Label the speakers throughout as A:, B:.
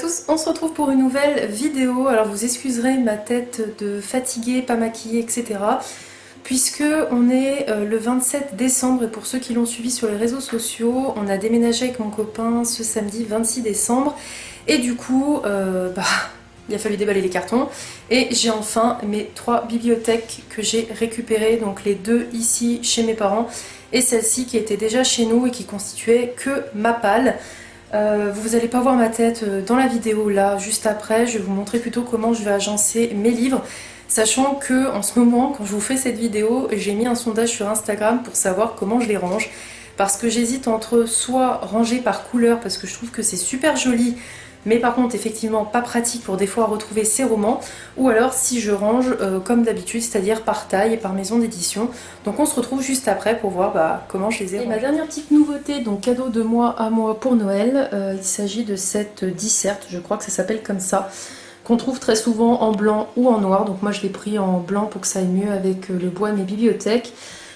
A: tous, on se retrouve pour une nouvelle vidéo. Alors vous excuserez ma tête de fatiguée, pas maquillée, etc. Puisque on est le 27 décembre et pour ceux qui l'ont suivi sur les réseaux sociaux, on a déménagé avec mon copain ce samedi 26 décembre. Et du coup, il a fallu déballer les cartons. Et j'ai enfin mes 3 bibliothèques que j'ai récupérées. Donc les 2 ici chez mes parents et celle-ci qui était déjà chez nous et qui constituait que ma palle. Vous n'allez pas voir ma tête dans la vidéo là, juste après, je vais vous montrer plutôt comment je vais agencer mes livres, sachant que en ce moment, quand je vous fais cette vidéo, j'ai mis un sondage sur Instagram pour savoir comment je les range, parce que j'hésite entre soit ranger par couleur, parce que je trouve que c'est super joli, mais par contre effectivement pas pratique pour des fois retrouver ces romans, ou alors si je range comme d'habitude, c'est-à-dire par taille et par maison d'édition. Donc on se retrouve juste après pour voir comment je les ai rangés. Et ma dernière petite nouveauté, donc cadeau de moi à moi pour Noël, il s'agit de cette disserte, je crois que ça s'appelle comme ça, qu'on trouve très souvent en blanc ou en noir. Donc moi je l'ai pris en blanc pour que ça aille mieux avec le bois de mes bibliothèques.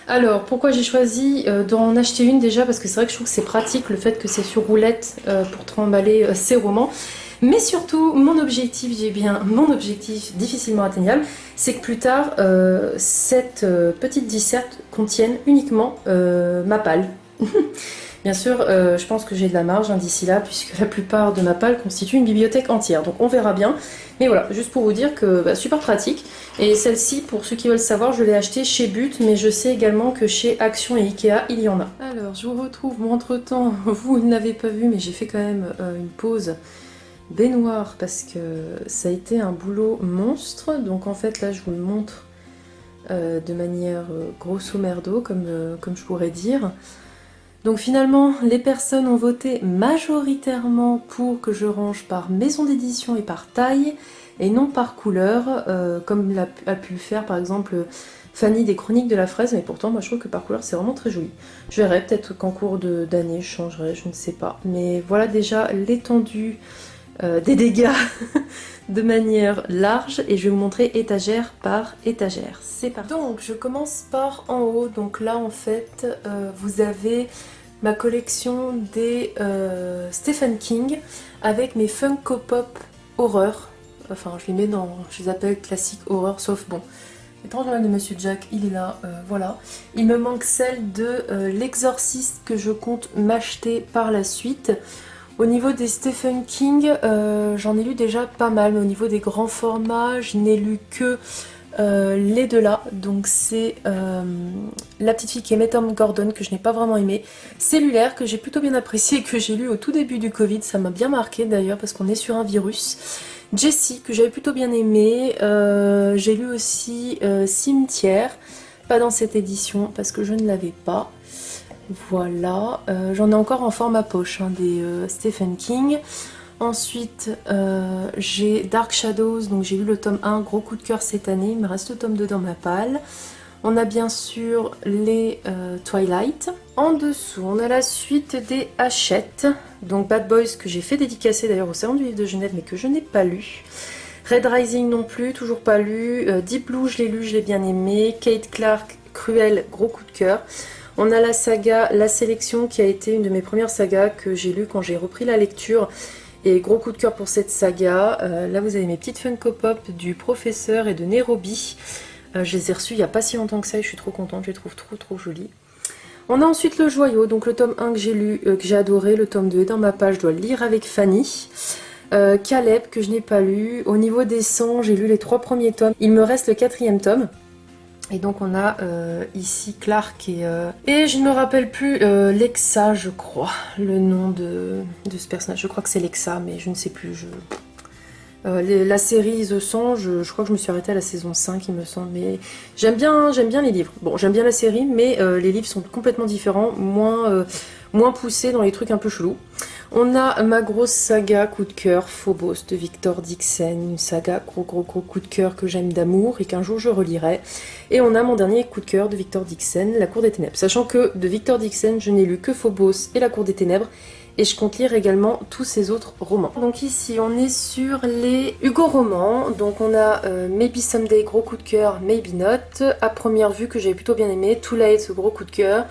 A: Alors, pourquoi j'ai choisi d'en acheter une déjà? Parce que c'est vrai que je trouve que c'est pratique le fait que c'est sur roulette pour trimballer ces romans. Mais surtout, mon objectif, j'ai bien mon objectif difficilement atteignable, c'est que plus tard, cette petite disserte contienne uniquement ma palle. Bien sûr, je pense que j'ai de la marge d'ici là, puisque la plupart de ma palle constitue une bibliothèque entière. Donc on verra bien. Mais voilà, juste pour vous dire que super pratique. Et celle-ci, pour ceux qui veulent savoir, je l'ai achetée chez But, mais je sais également que chez Action et Ikea, il y en a. Alors, je vous retrouve, bon, entre-temps, vous ne l'avez pas vu, mais j'ai fait quand même une pause baignoire, parce que ça a été un boulot monstre. Donc en fait, là, je vous le montre de manière grosso merdo, comme je pourrais dire. Donc finalement, les personnes ont voté majoritairement pour que je range par maison d'édition et par taille, et non par couleur, comme a pu le faire par exemple Fanny des Chroniques de la Fraise, mais pourtant moi je trouve que par couleur c'est vraiment très joli. Je verrai, peut-être qu'en cours d'année je changerai, je ne sais pas. Mais voilà déjà l'étendue des dégâts de manière large, et je vais vous montrer étagère par étagère. C'est parti. Donc je commence par en haut, donc là en fait vous avez ma collection des Stephen King avec mes Funko Pop horreur. Enfin, je les appelle classiques horreur, sauf bon. L'étrange Noël de Monsieur Jack, il est là, voilà. Il me manque celle de L'Exorciste que je compte m'acheter par la suite. Au niveau des Stephen King, j'en ai lu déjà pas mal, mais au niveau des grands formats, je n'ai lu que les deux là. Donc c'est La petite fille qui aimait Tom Gordon, que je n'ai pas vraiment aimé, Cellulaire, que j'ai plutôt bien apprécié et que j'ai lu au tout début du Covid, ça m'a bien marqué d'ailleurs parce qu'on est sur un virus, Jessie, que j'avais plutôt bien aimé, j'ai lu aussi Cimetière, pas dans cette édition parce que je ne l'avais pas. Voilà, j'en ai encore en format poche des Stephen King. Ensuite, j'ai Dark Shadows, donc j'ai lu le tome 1, gros coup de cœur cette année, il me reste le tome 2 dans ma palle. On a bien sûr les Twilight. En dessous, on a la suite des Hachette, donc Bad Boys que j'ai fait dédicacer d'ailleurs au Salon du Livre de Genève mais que je n'ai pas lu. Red Rising non plus, toujours pas lu. Deep Blue, je l'ai lu, je l'ai bien aimé. Kate Clark, Cruel, gros coup de cœur. On a la saga La Sélection qui a été une de mes premières sagas que j'ai lues quand j'ai repris la lecture. Et gros coup de cœur pour cette saga. Là vous avez mes petites Funko Pop du professeur et de Nairobi. Je les ai reçus il n'y a pas si longtemps que ça et je suis trop contente, je les trouve trop jolis. On a ensuite le Joyau, donc le tome 1 que j'ai lu, que j'ai adoré, le tome 2 est dans ma page, je dois le lire avec Fanny. Caleb que je n'ai pas lu. Au niveau des 100, j'ai lu les 3 premiers tomes, il me reste le 4e tome. Et donc on a ici Clark et je ne me rappelle plus, Lexa je crois, le nom de ce personnage. Je crois que c'est Lexa mais je ne sais plus. La série The 100, je crois que je me suis arrêtée à la saison 5 il me semble. Mais j'aime bien les livres. Bon, j'aime bien la série mais les livres sont complètement différents, moins poussés dans les trucs un peu chelous. On a ma grosse saga coup de cœur, Phobos de Victor Dixon, une saga gros coup de cœur que j'aime d'amour et qu'un jour je relirai. Et on a mon dernier coup de cœur de Victor Dixon, La Cour des Ténèbres. Sachant que de Victor Dixon, je n'ai lu que Phobos et La Cour des Ténèbres, et je compte lire également tous ses autres romans. Donc ici on est sur les Hugo romans, donc on a Maybe Someday, gros coup de cœur, Maybe Not, À première vue que j'avais plutôt bien aimé, Too Late, gros coup de cœur,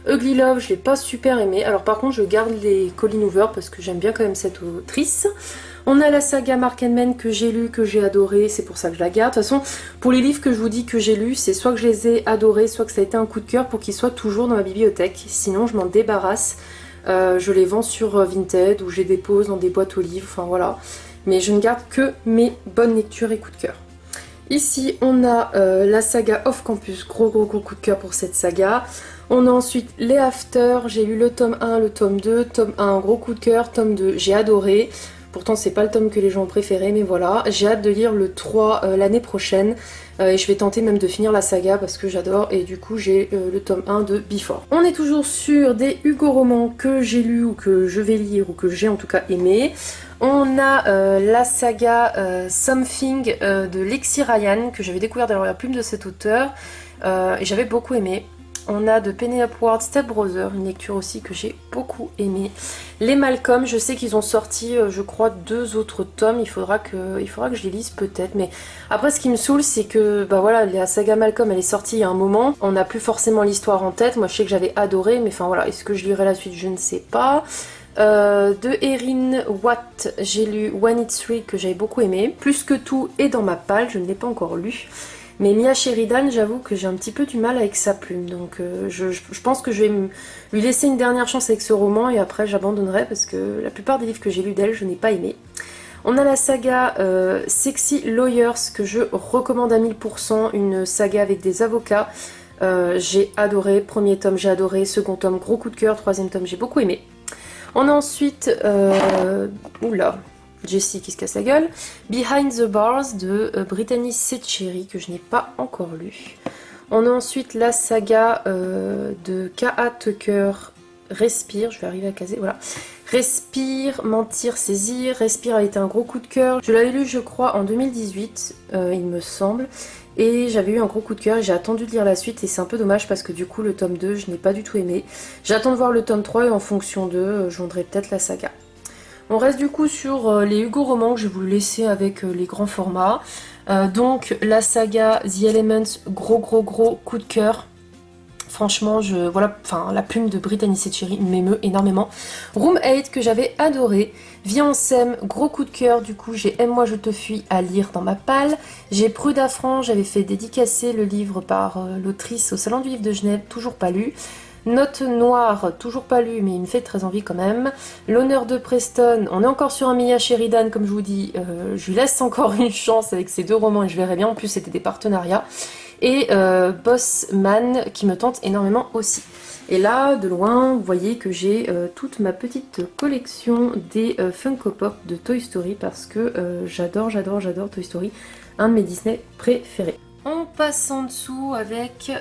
A: Ugly Love, je l'ai pas super aimé. Alors par contre je garde les Colleen Hoover parce que j'aime bien quand même cette autrice. On a la saga Mark & Men que j'ai lu, que j'ai adoré, c'est pour ça que je la garde. De toute façon, pour les livres que je vous dis que j'ai lus, c'est soit que je les ai adorés, soit que ça a été un coup de cœur pour qu'ils soient toujours dans ma bibliothèque. Sinon, je m'en débarrasse. Je les vends sur Vinted ou je les dépose dans des boîtes aux livres, enfin voilà. Mais je ne garde que mes bonnes lectures et coups de cœur. Ici, on a la saga Off Campus, gros coup de cœur pour cette saga. On a ensuite les After, j'ai lu le tome 1, le tome 2, tome 1, gros coup de cœur, tome 2, j'ai adoré. Pourtant, c'est pas le tome que les gens ont préféré, mais voilà. J'ai hâte de lire le 3 l'année prochaine. Et je vais tenter même de finir la saga parce que j'adore. Et du coup, j'ai le tome 1 de Before. On est toujours sur des Hugo romans que j'ai lus ou que je vais lire ou que j'ai en tout cas aimé. On a la saga Something de Lexi Ryan que j'avais découvert dans la plume de cet auteur. Et j'avais beaucoup aimé. On a de Penelope Ward Step Brother, une lecture aussi que j'ai beaucoup aimée. Les Malcolm, je sais qu'ils ont sorti, je crois, 2 autres tomes. Il faudra que je les lise peut-être. Mais après, ce qui me saoule, c'est que bah voilà, la saga Malcolm, elle est sortie il y a un moment. On n'a plus forcément l'histoire en tête. Moi, je sais que j'avais adoré, mais enfin voilà, est-ce que je lirai la suite? Je ne sais pas. De Erin Watt, j'ai lu When It's Three que j'avais beaucoup aimé. Plus que tout est dans ma palle, je ne l'ai pas encore lu. Mais Mia Sheridan, j'avoue que j'ai un petit peu du mal avec sa plume, donc je pense que je vais lui laisser une dernière chance avec ce roman et après j'abandonnerai parce que la plupart des livres que j'ai lus d'elle, je n'ai pas aimé. On a la saga Sexy Lawyers que je recommande à 1000%, une saga avec des avocats. J'ai adoré, premier tome j'ai adoré, second tome gros coup de cœur, troisième tome j'ai beaucoup aimé. On a ensuite... oula, Jessie qui se casse la gueule. Behind the Bars de Brittany Setcheri que je n'ai pas encore lu. On a ensuite la saga de K.A. Tucker, Respire, je vais arriver à caser, voilà. Respire, Mentir, Saisir. Respire a été un gros coup de cœur. Je l'avais lu je crois en 2018, il me semble. Et j'avais eu un gros coup de cœur et j'ai attendu de lire la suite et c'est un peu dommage parce que du coup le tome 2 je n'ai pas du tout aimé. J'attends de voir le tome 3 et en fonction d'eux je vendrai peut-être la saga. On reste du coup sur les Hugo romans que je vais vous laisser avec les grands formats. Donc la saga The Elements, gros coup de cœur. Franchement, voilà, enfin, la plume de Brittany Setcheri m'émeut énormément. Room 8 que j'avais adoré. Viens on s'aime, gros coup de cœur. Du coup, j'ai Aime-moi je te fuis à lire dans ma palle. J'ai Pruda Franc, j'avais fait dédicacer le livre par l'autrice au Salon du Livre de Genève, toujours pas lu. Note noire, toujours pas lu, mais il me fait très envie quand même. L'honneur de Preston, on est encore sur un Mia Sheridan, comme je vous dis. Je lui laisse encore une chance avec ces 2 romans et je verrai bien. En plus, c'était des partenariats. Et Boss Man, qui me tente énormément aussi. Et là, de loin, vous voyez que j'ai toute ma petite collection des Funko Pop de Toy Story parce que j'adore Toy Story, un de mes Disney préférés. On passe en dessous avec...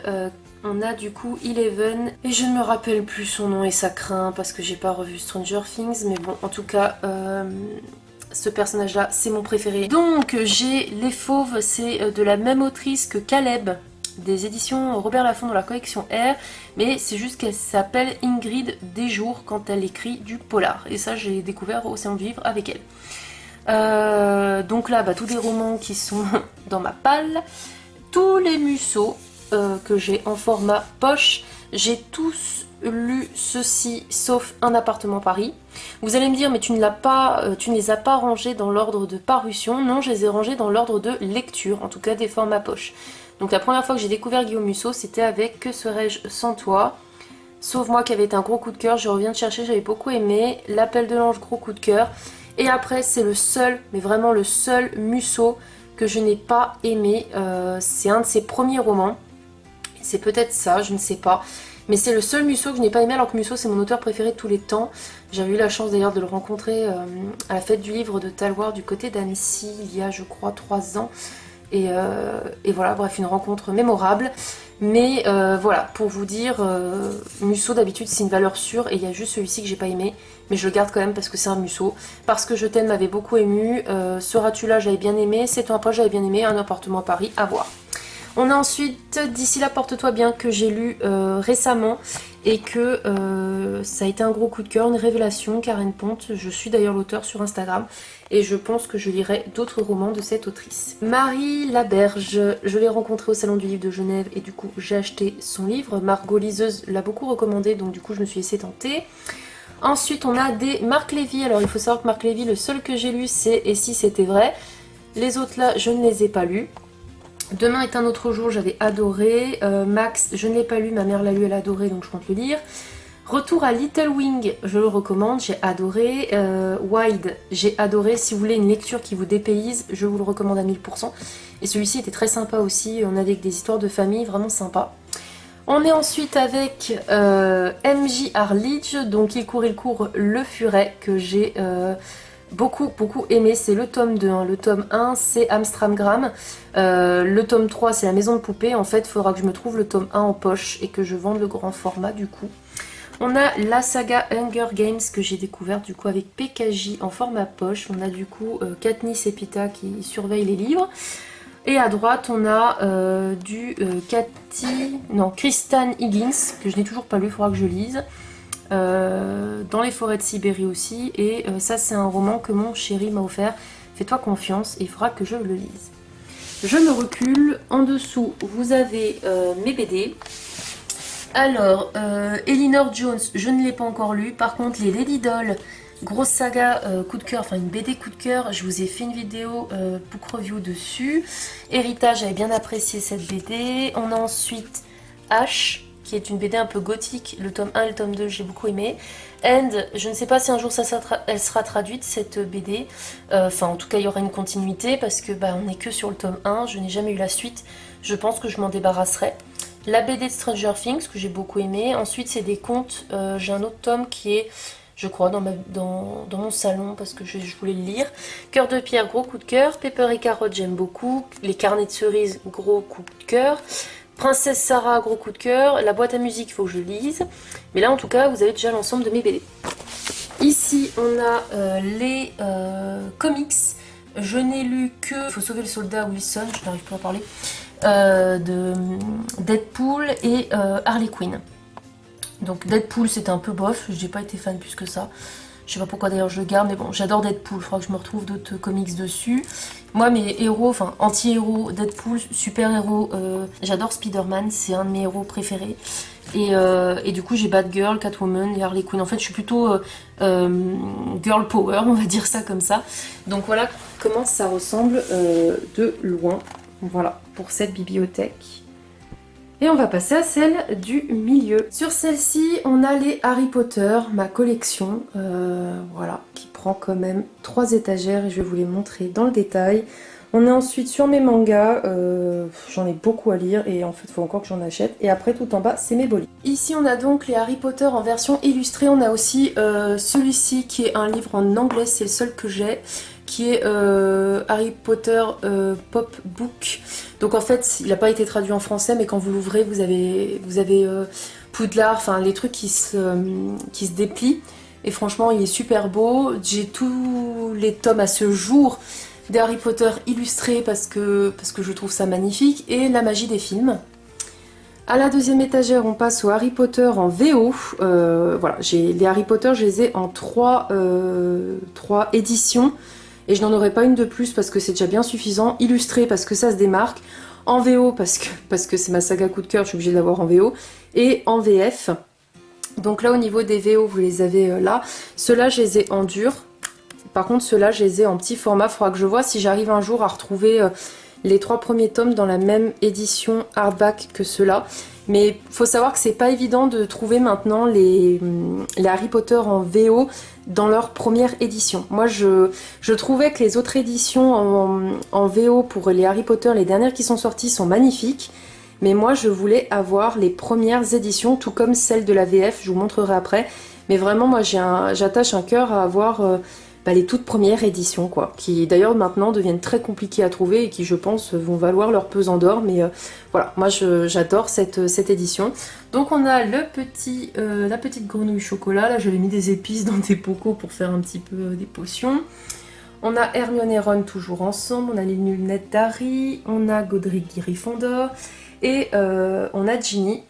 A: on a du coup Eleven, et je ne me rappelle plus son nom et ça craint parce que j'ai pas revu Stranger Things, mais bon, en tout cas, ce personnage-là, c'est mon préféré. Donc, j'ai Les Fauves, c'est de la même autrice que Caleb, des éditions Robert Laffont dans la collection R, mais c'est juste qu'elle s'appelle Ingrid Desjours quand elle écrit du polar, et ça, j'ai découvert au Salon du Livre avec elle. Donc là, bah, tous des romans qui sont dans ma palle, tous les Musso que j'ai en format poche. J'ai tous lu ceci sauf Un appartement Paris. Vous allez me dire mais tu ne les as pas rangés dans l'ordre de parution. Non, je les ai rangés dans l'ordre de lecture, en tout cas des formats poche. Donc la première fois que j'ai découvert Guillaume Musso, c'était avec Que serais-je sans toi. Sauve-moi qui avait été un gros coup de cœur, je reviens de chercher, j'avais beaucoup aimé. L'Appel de l'ange, gros coup de cœur. Et après c'est le seul, mais vraiment le seul Musso que je n'ai pas aimé. C'est un de ses premiers romans. C'est peut-être ça, je ne sais pas. Mais c'est le seul Musso que je n'ai pas aimé, alors que Musso c'est mon auteur préféré de tous les temps. J'avais eu la chance d'ailleurs de le rencontrer à la fête du livre de Talwar du côté d'Annecy il y a je crois 3 ans. Et voilà, bref, une rencontre mémorable. Mais voilà, pour vous dire, Musso d'habitude c'est une valeur sûre et il y a juste celui-ci que j'ai pas aimé. Mais je le garde quand même parce que c'est un Musso. Parce que Je t'aime m'avait beaucoup ému. Seras-tu là j'avais bien aimé. C'est toi après j'avais bien aimé. Un appartement à Paris, à voir. On a ensuite D'ici là porte-toi bien que j'ai lu récemment et que ça a été un gros coup de cœur, une révélation. Karen Ponte, je suis d'ailleurs l'auteur sur Instagram et je pense que je lirai d'autres romans de cette autrice. Marie Laberge, je l'ai rencontrée au Salon du Livre de Genève et du coup j'ai acheté son livre. Margot Liseuse l'a beaucoup recommandé donc du coup je me suis laissée tenter. Ensuite, on a des Marc Lévy. Alors, il faut savoir que Marc Lévy, le seul que j'ai lu, c'est Et si c'était vrai. Les autres là, je ne les ai pas lus. Demain est un autre jour, j'avais adoré. Max, je ne l'ai pas lu, ma mère l'a lu, elle a adoré, donc je compte le lire. Retour à Little Wing, je le recommande, j'ai adoré. Wild, j'ai adoré. Si vous voulez une lecture qui vous dépayse, je vous le recommande à 1000%. Et celui-ci était très sympa aussi, on avait des histoires de famille vraiment sympa. On est ensuite avec MJ Arledge, donc Il court Le Furet, que j'ai beaucoup aimé. C'est le tome 2, hein. Le tome 1 c'est Amstramgram, le tome 3 c'est La Maison de Poupée. En fait il faudra que je me trouve le tome 1 en poche et que je vende le grand format du coup. On a la saga Hunger Games que j'ai découverte du coup avec PKJ en format poche. On a du coup Katniss et Pita qui surveillent les livres. Et à droite, on a Kristan Higgins, que je n'ai toujours pas lu, il faudra que je lise. Dans les forêts de Sibérie aussi. Et ça, c'est un roman que mon chéri m'a offert. Fais-toi confiance et il faudra que je le lise. Je me recule. En dessous, vous avez mes BD. Alors, Elinor Jones, je ne l'ai pas encore lu. Par contre, les Lady Doll, grosse saga coup de cœur, enfin une BD coup de cœur, je vous ai fait une vidéo book review dessus. Héritage, j'avais bien apprécié cette BD. On a ensuite H, qui est une BD un peu gothique, le tome 1 et le tome 2, j'ai beaucoup aimé. And, je ne sais pas si un jour elle sera traduite, cette BD. Enfin, en tout cas, il y aura une continuité, parce que on n'est que sur le tome 1, je n'ai jamais eu la suite. Je pense que je m'en débarrasserai. La BD de Stranger Things, que j'ai beaucoup aimé. Ensuite, c'est des contes. J'ai un autre tome qui est, je crois, dans mon salon, parce que je voulais le lire. Cœur de pierre, gros coup de cœur. Pepper et carotte, j'aime beaucoup. Les carnets de cerises, gros coup de cœur. Princesse Sarah, gros coup de cœur. La boîte à musique, il faut que je lise. Mais là, en tout cas, vous avez déjà l'ensemble de mes BD. Ici, on a les comics. Je n'ai lu que Il faut sauver le soldat Wilson, je n'arrive pas à parler. De Deadpool et Harley Quinn. Donc Deadpool c'était un peu bof, j'ai pas été fan plus que ça. Je sais pas pourquoi d'ailleurs je le garde, mais bon, j'adore Deadpool, il faudra que je me retrouve d'autres comics dessus. Moi mes héros, enfin anti-héros, Deadpool, super-héros, j'adore Spider-Man, c'est un de mes héros préférés. Et du coup j'ai Batgirl, Catwoman et Harley Quinn. En fait je suis plutôt girl power, on va dire ça comme ça. Donc voilà comment ça ressemble de loin. Voilà pour cette bibliothèque. Et on va passer à celle du milieu. Sur celle-ci, on a les Harry Potter, ma collection, voilà, qui prend quand même 3 étagères et je vais vous les montrer dans le détail. On est ensuite sur mes mangas, j'en ai beaucoup à lire et en fait il faut encore que j'en achète. Et après tout en bas, c'est mes bolis. Ici on a donc les Harry Potter en version illustrée. On a aussi celui-ci qui est un livre en anglais, c'est le seul que j'ai, qui est Harry Potter Pop Book. Donc en fait il n'a pas été traduit en français, mais quand vous l'ouvrez vous avez Poudlard, enfin les trucs qui se déplient. Et franchement il est super beau. J'ai tous les tomes à ce jour des Harry Potter illustrés parce que je trouve ça magnifique, et la magie des films. À la deuxième étagère, on passe au Harry Potter en VO. Voilà, les Harry Potter, je les ai en 3 éditions, et je n'en aurai pas une de plus parce que c'est déjà bien suffisant. Illustré parce que ça se démarque, en VO parce que c'est ma saga coup de cœur, je suis obligée de l'avoir en VO, et en VF. Donc là, au niveau des VO, vous les avez là. Ceux-là, je les ai en dur. Par contre, ceux-là, je les ai en petit format. Il faudra que je vois si j'arrive un jour à retrouver les 3 premiers tomes dans la même édition hardback que ceux-là. Mais il faut savoir que c'est pas évident de trouver maintenant les Harry Potter en VO dans leur première édition. Moi, je trouvais que les autres éditions en VO pour les Harry Potter, les dernières qui sont sorties, sont magnifiques. Mais moi, je voulais avoir les premières éditions, tout comme celle de la VF. Je vous montrerai après. Mais vraiment, moi, j'attache un cœur à avoir les toutes premières éditions, quoi, qui d'ailleurs maintenant deviennent très compliquées à trouver et qui, je pense, vont valoir leur pesant d'or. Mais voilà, moi j'adore cette édition. Donc on a la petite grenouille chocolat. Là j'avais mis des épices dans des bocaux pour faire un petit peu des potions. On a Hermione et Ron toujours ensemble. On a les lunettes d'Harry. On a Godric Gryffondor. Et on a Ginny.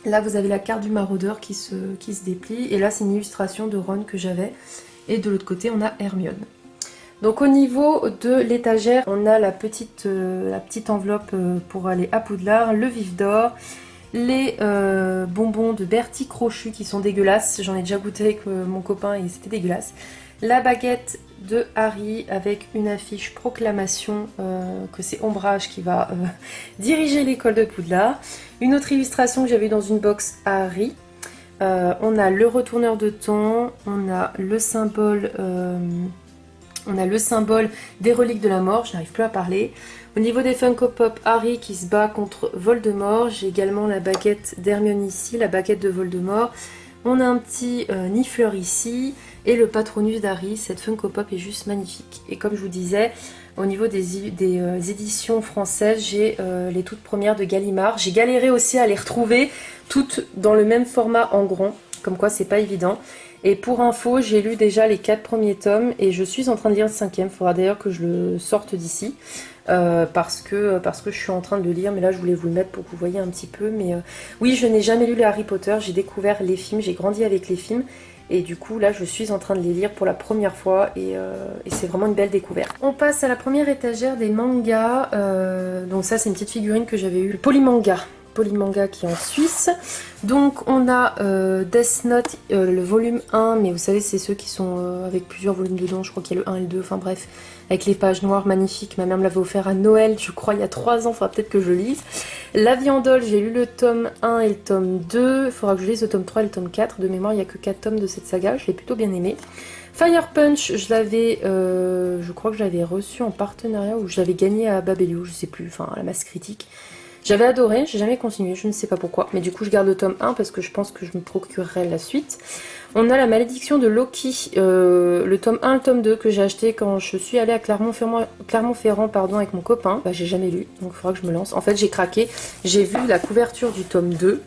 A: Là vous avez la carte du maraudeur qui se déplie. Et là c'est une illustration de Ron que j'avais. Et de l'autre côté, on a Hermione. Donc au niveau de l'étagère, on a la petite enveloppe pour aller à Poudlard, le vif d'or, les bonbons de Bertie Crochu qui sont dégueulasses. J'en ai déjà goûté avec mon copain et c'était dégueulasse. La baguette de Harry avec une affiche proclamation que c'est Ombrage qui va diriger l'école de Poudlard. Une autre illustration que j'avais dans une box Harry. On a le retourneur de temps, on a le symbole des reliques de la mort, je n'arrive plus à parler. Au niveau des Funko Pop, Harry qui se bat contre Voldemort. J'ai également la baguette d'Hermione ici, la baguette de Voldemort. On a un petit nifleur ici et le Patronus d'Harry. Cette Funko Pop est juste magnifique. Et comme je vous disais, au niveau des éditions françaises, j'ai les toutes premières de Gallimard. J'ai galéré aussi à les retrouver toutes dans le même format en grand, comme quoi c'est pas évident. Et pour info, j'ai lu déjà les 4 premiers tomes et je suis en train de lire le 5e. Il faudra d'ailleurs que je le sorte d'ici. Parce que je suis en train de le lire, mais là je voulais vous le mettre pour que vous voyez un petit peu. Mais oui, je n'ai jamais lu les Harry Potter, j'ai découvert les films, j'ai grandi avec les films. Et du coup là je suis en train de les lire pour la première fois et c'est vraiment une belle découverte. On passe à la première étagère des mangas. Donc ça c'est une petite figurine que j'avais eue, Polymanga qui est en Suisse. Donc on a Death Note, le volume 1, mais vous savez c'est ceux qui sont avec plusieurs volumes dedans, je crois qu'il y a le 1 et le 2, enfin bref, avec les pages noires magnifiques. Ma mère me l'avait offert à Noël, je crois il y a 3 ans, il faudra peut-être que je le lise. La Viandole, j'ai lu le tome 1 et le tome 2, il faudra que je lise le tome 3 et le tome 4, de mémoire il n'y a que 4 tomes de cette saga, je l'ai plutôt bien aimé. Fire Punch, je l'avais, je crois que je l'avais reçu en partenariat ou je l'avais gagné à Babelio, je sais plus, enfin à la masse critique. J'avais adoré, j'ai jamais continué, je ne sais pas pourquoi, mais du coup je garde le tome 1 parce que je pense que je me procurerai la suite. On a la malédiction de Loki, le tome 1 et le tome 2 que j'ai acheté quand je suis allée à Clermont-Ferrand avec mon copain. Bah, j'ai jamais lu, donc il faudra que je me lance. En fait j'ai craqué, j'ai vu la couverture du tome 2,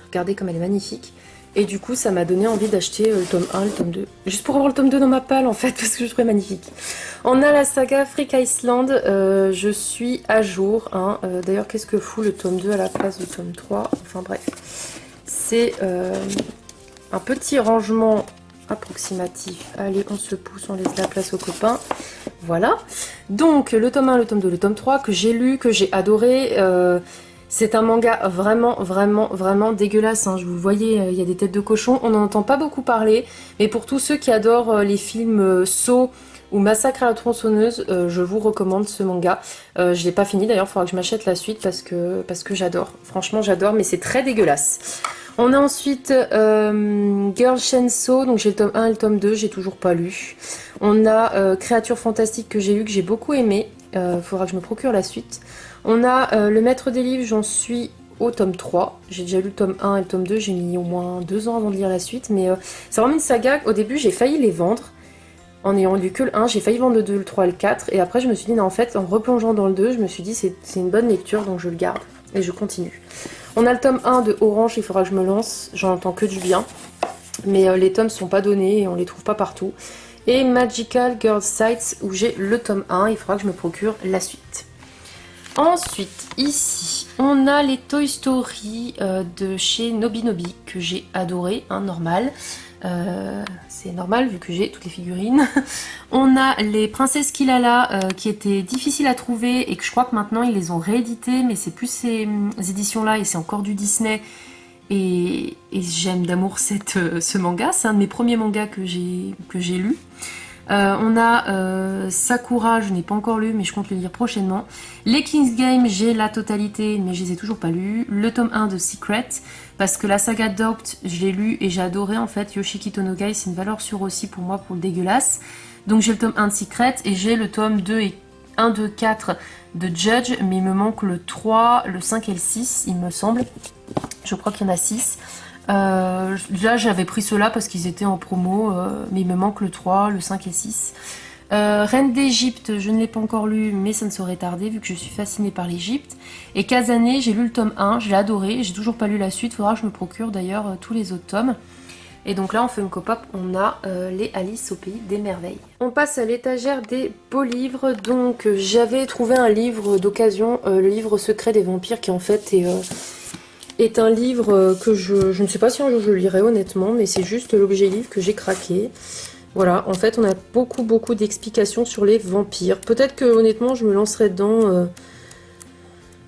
A: regardez comme elle est magnifique. Et du coup, ça m'a donné envie d'acheter le tome 1 et le tome 2. Juste pour avoir le tome 2 dans ma palle, en fait, parce que je trouvais magnifique. On a la saga Freak Island. Je suis à jour. Hein. D'ailleurs, qu'est-ce que fout le tome 2 à la place du tome 3? Enfin, bref. C'est un petit rangement approximatif. Allez, on se pousse, on laisse la place aux copains. Voilà. Donc, le tome 1, le tome 2, le tome 3, que j'ai lu, que j'ai adoré. C'est un manga vraiment dégueulasse, hein. Je vous le voyez, il y a des têtes de cochon, on n'en entend pas beaucoup parler, mais pour tous ceux qui adorent les films Saw ou Massacre à la tronçonneuse, je vous recommande ce manga. Je l'ai pas fini d'ailleurs, il faudra que je m'achète la suite parce que j'adore, franchement j'adore, mais c'est très dégueulasse. On a ensuite Girl Chainsaw, donc j'ai le tome 1 et le tome 2, j'ai toujours pas lu. On a Créatures Fantastiques que j'ai lu, que j'ai beaucoup aimé, faudra que je me procure la suite. On a le Maître des Livres, j'en suis au tome 3. J'ai déjà lu le tome 1 et le tome 2, j'ai mis au moins 2 ans avant de lire la suite. Mais c'est vraiment une saga, au début j'ai failli les vendre. En ayant lu que le 1, j'ai failli vendre le 2, le 3 et le 4. Et après je me suis dit, non en fait, en replongeant dans le 2, je me suis dit c'est une bonne lecture, donc je le garde. Et je continue. On a le tome 1 de Orange, il faudra que je me lance, j'en entends que du bien. Mais les tomes sont pas donnés et on les trouve pas partout. Et Magical Girl Sights, où j'ai le tome 1, il faudra que je me procure la suite. Ensuite, ici, on a les Toy Story de chez Nobinobi que j'ai adoré, hein, normal. C'est normal vu que j'ai toutes les figurines. On a les Princesses Kilala qui étaient difficiles à trouver et que je crois que maintenant ils les ont rééditées, mais c'est plus ces éditions-là et c'est encore du Disney. Et j'aime d'amour ce manga, c'est un de mes premiers mangas que j'ai lu. On a Sakura, je n'ai pas encore lu mais je compte le lire prochainement. Les King's Game, j'ai la totalité mais je les ai toujours pas lus. Le tome 1 de Secret, parce que la saga Doubt, je l'ai lu et j'ai adoré en fait. Yoshiki Tonogai, c'est une valeur sûre aussi pour moi pour le dégueulasse. Donc j'ai le tome 1 de Secret et j'ai le tome 2 et 1, 2, 4 de Judge, mais il me manque le 3, le 5 et le 6 il me semble. Je crois qu'il y en a 6. Là j'avais pris ceux-là parce qu'ils étaient en promo, mais il me manque le 3, le 5 et le 6. Reine d'Égypte, je ne l'ai pas encore lu, mais ça ne saurait tarder vu que je suis fascinée par l'Égypte. Et Kazane, j'ai lu le tome 1, je l'ai adoré, j'ai toujours pas lu la suite, faudra que je me procure d'ailleurs tous les autres tomes. Et donc là en Funko Pop, on a les Alice au pays des merveilles. On passe à l'étagère des beaux livres. Donc j'avais trouvé un livre d'occasion, le livre secret des vampires, qui en fait est un livre que je ne sais pas si un jour je le lirai honnêtement, mais c'est juste l'objet livre que j'ai craqué. Voilà, en fait on a beaucoup d'explications sur les vampires. Peut-être que honnêtement je me lancerai dedans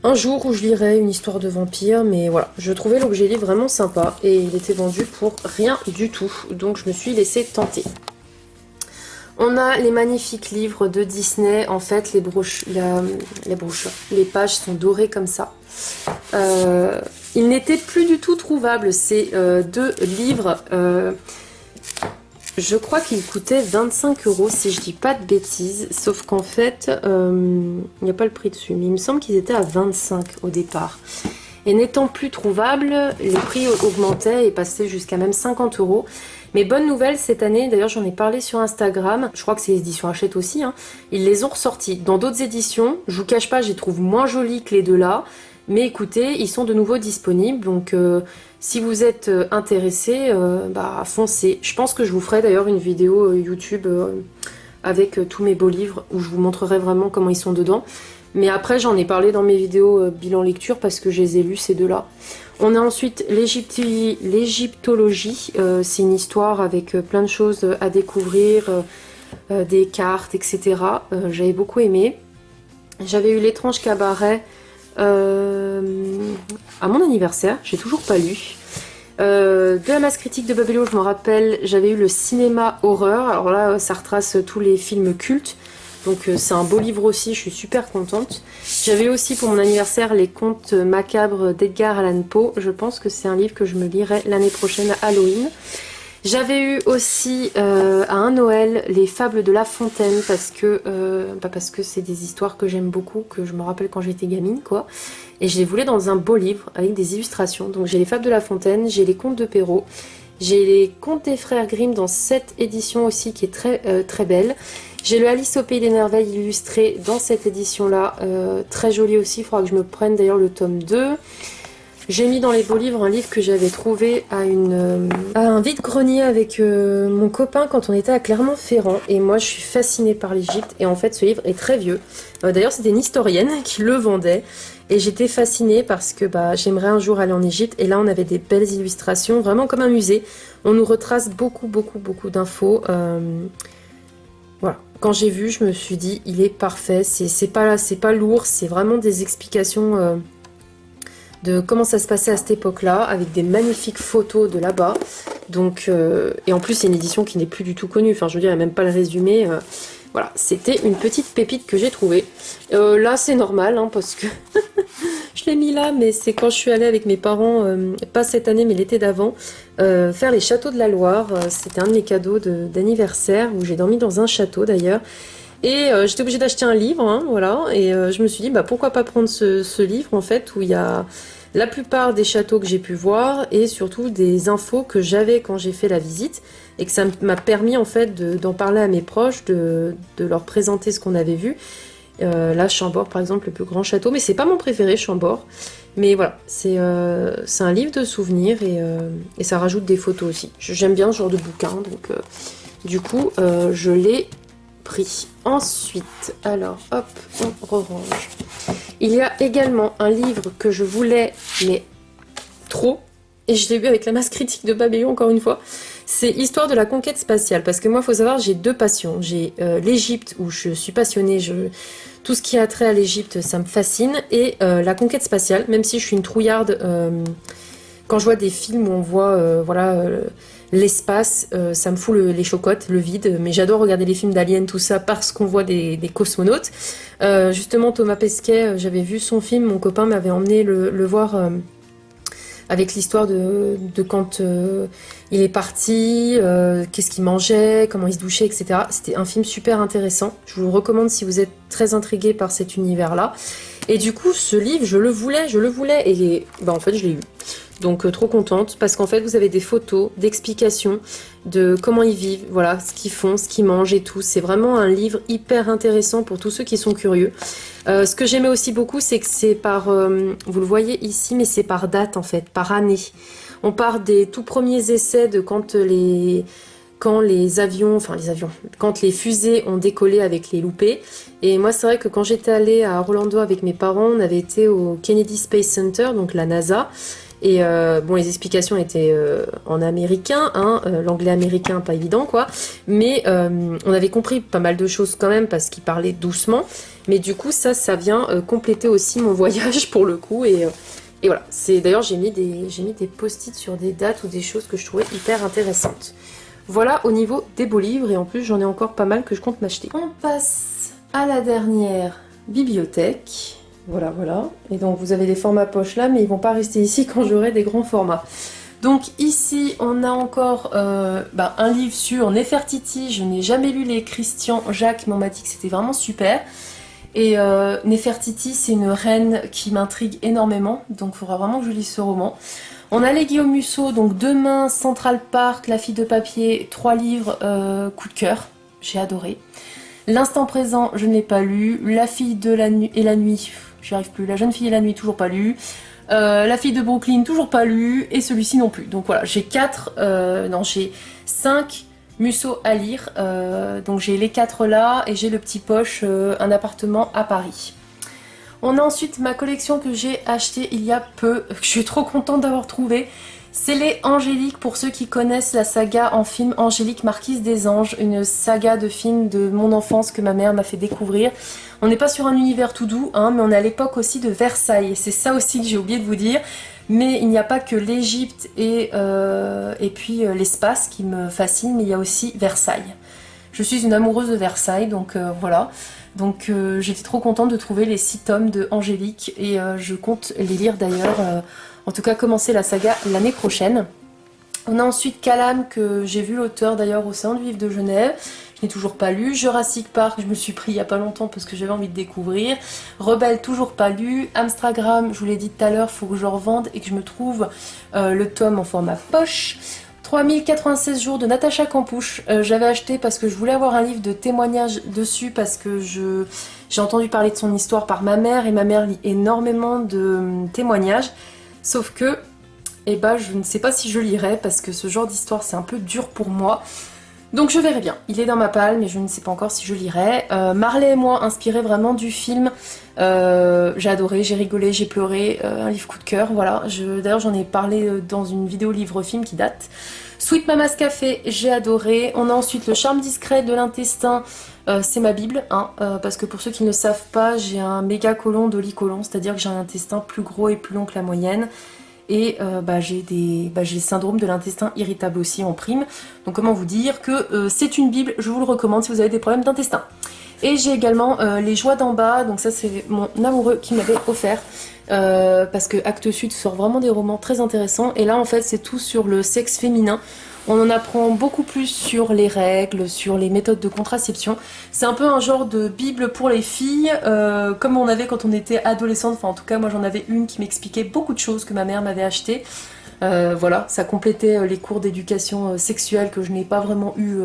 A: un jour où je lirai une histoire de vampire, mais voilà, je trouvais l'objet livre vraiment sympa et il était vendu pour rien du tout, donc je me suis laissée tenter. On a les magnifiques livres de Disney, en fait les brochures, les pages sont dorées comme ça. Ils n'étaient plus du tout trouvables, ces deux livres. Je crois qu'ils coûtaient 25 € si je dis pas de bêtises, sauf qu'en fait, il n'y a pas le prix dessus, mais il me semble qu'ils étaient à 25 au départ. Et n'étant plus trouvables, les prix augmentaient et passaient jusqu'à même 50 €. Mais bonne nouvelle cette année, d'ailleurs j'en ai parlé sur Instagram, je crois que c'est l'édition Hachette aussi, hein, ils les ont ressortis dans d'autres éditions. Je vous cache pas, je les trouve moins jolis que les deux là, mais écoutez, ils sont de nouveau disponibles, donc si vous êtes intéressé, bah foncez. Je pense que je vous ferai d'ailleurs une vidéo YouTube avec tous mes beaux livres où je vous montrerai vraiment comment ils sont dedans. Mais après j'en ai parlé dans mes vidéos bilan lecture parce que je les ai lus ces deux-là. On a ensuite l'égyptologie, c'est une histoire avec plein de choses à découvrir, des cartes, etc. J'avais beaucoup aimé. J'avais eu l'étrange cabaret à mon anniversaire, j'ai toujours pas lu. De la masse critique de Babelio, je me rappelle, j'avais eu le cinéma horreur. Alors là, ça retrace tous les films cultes. Donc c'est un beau livre aussi, je suis super contente. J'avais aussi pour mon anniversaire les contes macabres d'Edgar Allan Poe. Je pense que c'est un livre que je me lirai l'année prochaine à Halloween. J'avais eu aussi à un Noël les Fables de La Fontaine parce que c'est des histoires que j'aime beaucoup, que je me rappelle quand j'étais gamine quoi. Et je les voulais dans un beau livre avec des illustrations. Donc j'ai les Fables de La Fontaine, j'ai les contes de Perrault. J'ai les contes des frères Grimm dans cette édition aussi qui est très belle. J'ai le Alice au Pays des Merveilles illustré dans cette édition-là, très joli aussi, il faudra que je me prenne d'ailleurs le tome 2. J'ai mis dans les beaux livres un livre que j'avais trouvé à un vide-grenier avec mon copain quand on était à Clermont-Ferrand. Et moi je suis fascinée par l'Égypte et en fait ce livre est très vieux. D'ailleurs c'était une historienne qui le vendait. Et j'étais fascinée parce que j'aimerais un jour aller en Égypte. Et là, on avait des belles illustrations, vraiment comme un musée. On nous retrace beaucoup d'infos. Voilà. Quand j'ai vu, je me suis dit, il est parfait. C'est pas lourd, c'est vraiment des explications de comment ça se passait à cette époque-là, avec des magnifiques photos de là-bas. Donc, et en plus, c'est une édition qui n'est plus du tout connue. Enfin, je veux dire, il n'y a même pas le résumé. Voilà, c'était une petite pépite que j'ai trouvée. Là, c'est normal, hein, parce que je l'ai mis là, mais c'est quand je suis allée avec mes parents, pas cette année, mais l'été d'avant, faire les châteaux de la Loire. C'était un de mes cadeaux d'anniversaire, où j'ai dormi dans un château d'ailleurs. Et j'étais obligée d'acheter un livre, hein, voilà. Et je me suis dit, pourquoi pas prendre ce livre, en fait, où il y a la plupart des châteaux que j'ai pu voir, et surtout des infos que j'avais quand j'ai fait la visite. Et que ça m'a permis en fait d'en parler à mes proches, de leur présenter ce qu'on avait vu. Là, Chambord par exemple, le plus grand château, mais c'est pas mon préféré, Chambord. Mais voilà, c'est un livre de souvenirs et ça rajoute des photos aussi. J'aime bien ce genre de bouquin, donc du coup, je l'ai pris. Ensuite, alors hop, on re-range. Il y a également un livre que je voulais, mais trop, et je l'ai vu avec la masse critique de Babelio encore une fois. C'est Histoire de la conquête spatiale, parce que moi, il faut savoir, j'ai deux passions. J'ai l'Égypte, où je suis passionnée, tout ce qui a trait à l'Égypte, ça me fascine, et la conquête spatiale, même si je suis une trouillarde, quand je vois des films où on voit l'espace, ça me fout les chocottes, le vide, mais j'adore regarder les films d'aliens, tout ça, parce qu'on voit des cosmonautes. Justement, Thomas Pesquet, j'avais vu son film, mon copain m'avait emmené le voir... avec l'histoire de quand il est parti, qu'est-ce qu'il mangeait, comment il se douchait, etc. C'était un film super intéressant. Je vous le recommande si vous êtes très intrigué par cet univers-là. Et du coup, ce livre, je le voulais. Et en fait, je l'ai eu. Donc, trop contente, parce qu'en fait, vous avez des photos, d'explications de comment ils vivent, voilà, ce qu'ils font, ce qu'ils mangent et tout. C'est vraiment un livre hyper intéressant pour tous ceux qui sont curieux. Ce que j'aimais aussi beaucoup, c'est que c'est par... vous le voyez ici, mais c'est par date, en fait, par année. On part des tout premiers essais de quand les fusées ont décollé avec les loupés. Et moi, c'est vrai que quand j'étais allée à Orlando avec mes parents, on avait été au Kennedy Space Center, donc la NASA.
B: Et bon, les explications étaient en américain, hein, l'anglais américain, pas évident quoi. Mais on avait compris pas mal de choses quand même parce qu'il parlait doucement. Mais du coup, ça vient compléter aussi mon voyage pour le coup. Et voilà. D'ailleurs, j'ai mis des post-it sur des dates ou des choses que je trouvais hyper intéressantes. Voilà au niveau des beaux livres. Et en plus, j'en ai encore pas mal que je compte m'acheter. On passe à la dernière bibliothèque. Voilà, voilà. Et donc vous avez des formats poche là, mais ils vont pas rester ici quand j'aurai des grands formats. Donc ici, on a encore un livre sur Néfertiti. Je n'ai jamais lu les Christian Jacques, mais on m'a dit que c'était vraiment super. Et Néfertiti, c'est une reine qui m'intrigue énormément, donc il faudra vraiment que je lise ce roman. On a les Guillaume Musso, donc Demain, Central Park, La fille de papier, 3 livres, coup de cœur, j'ai adoré. L'instant présent, je ne l'ai pas lu. La fille de la nuit et la nuit, j'y arrive plus. La jeune fille et la nuit, toujours pas lu. La fille de Brooklyn, toujours pas lu. Et celui-ci non plus. Donc voilà, j'ai 5 Musso à lire. Donc j'ai les 4 là et j'ai le petit poche, un appartement à Paris. On a ensuite ma collection que j'ai achetée il y a peu, que je suis trop contente d'avoir trouvé. C'est les Angélique, pour ceux qui connaissent la saga en film Angélique Marquise des Anges, une saga de films de mon enfance que ma mère m'a fait découvrir. On n'est pas sur un univers tout doux, hein, mais on est à l'époque aussi de Versailles, c'est ça aussi que j'ai oublié de vous dire. Mais il n'y a pas que l'Égypte et puis l'espace qui me fascine, mais il y a aussi Versailles. Je suis une amoureuse de Versailles, donc voilà. Donc j'étais trop contente de trouver les 6 tomes de Angélique et je compte les lire d'ailleurs, en tout cas commencer la saga l'année prochaine. On a ensuite Calam, que j'ai vu l'auteur d'ailleurs au Salon du Livre de Genève, je n'ai toujours pas lu. Jurassic Park, je me suis pris il n'y a pas longtemps parce que j'avais envie de découvrir. Rebelle, toujours pas lu. Amstragram, je vous l'ai dit tout à l'heure, il faut que je revende et que je me trouve le tome en format poche. 3096 jours de Natacha Campouche, j'avais acheté parce que je voulais avoir un livre de témoignages dessus parce que j'ai entendu parler de son histoire par ma mère et ma mère lit énormément de témoignages, sauf que je ne sais pas si je lirai parce que ce genre d'histoire c'est un peu dur pour moi, donc je verrai bien. Il est dans ma palle mais je ne sais pas encore si je lirai. Marley et moi, inspiré vraiment du film, j'ai adoré, j'ai rigolé, j'ai pleuré, un livre coup de cœur, voilà. D'ailleurs j'en ai parlé dans une vidéo livre-film qui date. Sweet Mama's Café, j'ai adoré. On a ensuite Le charme discret de l'intestin, c'est ma bible, hein, parce que pour ceux qui ne le savent pas, j'ai un méga côlon dolicolon, c'est-à-dire que j'ai un intestin plus gros et plus long que la moyenne. Et j'ai le syndrome de l'intestin irritable aussi en prime. Donc comment vous dire que c'est une bible, je vous le recommande si vous avez des problèmes d'intestin. Et j'ai également Les Joies d'en bas, donc ça c'est mon amoureux qui m'avait offert. Parce que Actes Sud sort vraiment des romans très intéressants. Et là en fait c'est tout sur le sexe féminin. On en apprend beaucoup plus sur les règles, sur les méthodes de contraception. C'est un peu un genre de bible pour les filles, comme on avait quand on était adolescente. Enfin en tout cas moi j'en avais une qui m'expliquait beaucoup de choses que ma mère m'avait achetées. Voilà, ça complétait les cours d'éducation sexuelle que je n'ai pas vraiment eu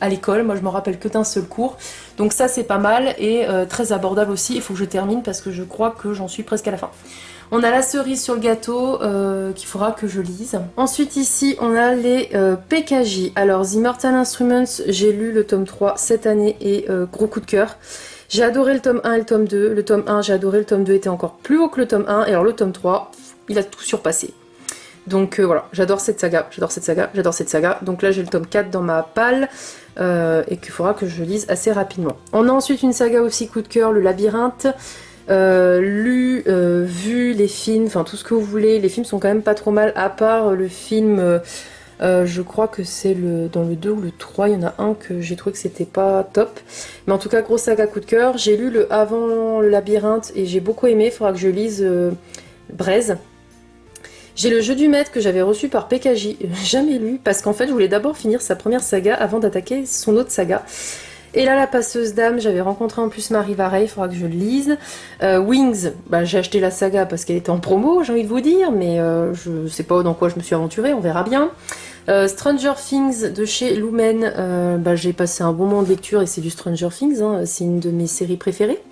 B: à l'école. Moi je me rappelle que d'un seul cours. Donc ça c'est pas mal et très abordable aussi. Il faut que je termine parce que je crois que j'en suis presque à la fin. On a la cerise sur le gâteau qu'il faudra que je lise. Ensuite ici on a les PKJ. Alors The Immortal Instruments, j'ai lu le tome 3 cette année et gros coup de cœur. J'ai adoré le tome 1 et le tome 2. Le tome 1 j'ai adoré, le tome 2 était encore plus haut que le tome 1. Et alors le tome 3, il a tout surpassé. Donc voilà, j'adore cette saga, j'adore cette saga, j'adore cette saga. Donc là j'ai le tome 4 dans ma palle et qu'il faudra que je lise assez rapidement. On a ensuite une saga aussi coup de cœur, Le Labyrinthe. Vu les films, enfin tout ce que vous voulez. Les films sont quand même pas trop mal, à part le film, je crois que c'est dans le 2 ou le 3, il y en a un que j'ai trouvé que c'était pas top. Mais en tout cas, grosse saga coup de cœur. J'ai lu le Avant le Labyrinthe et j'ai beaucoup aimé, il faudra que je lise Braise. J'ai le Jeu du Maître que j'avais reçu par PKJ, jamais lu, parce qu'en fait je voulais d'abord finir sa première saga avant d'attaquer son autre saga. Et là, La Passeuse d'âme, j'avais rencontré en plus Marie Varey, il faudra que je le lise. Wings, j'ai acheté la saga parce qu'elle était en promo, j'ai envie de vous dire, mais je sais pas dans quoi je me suis aventurée, on verra bien. Stranger Things de chez Lumen, j'ai passé un bon moment de lecture et c'est du Stranger Things, hein, c'est une de mes séries préférées.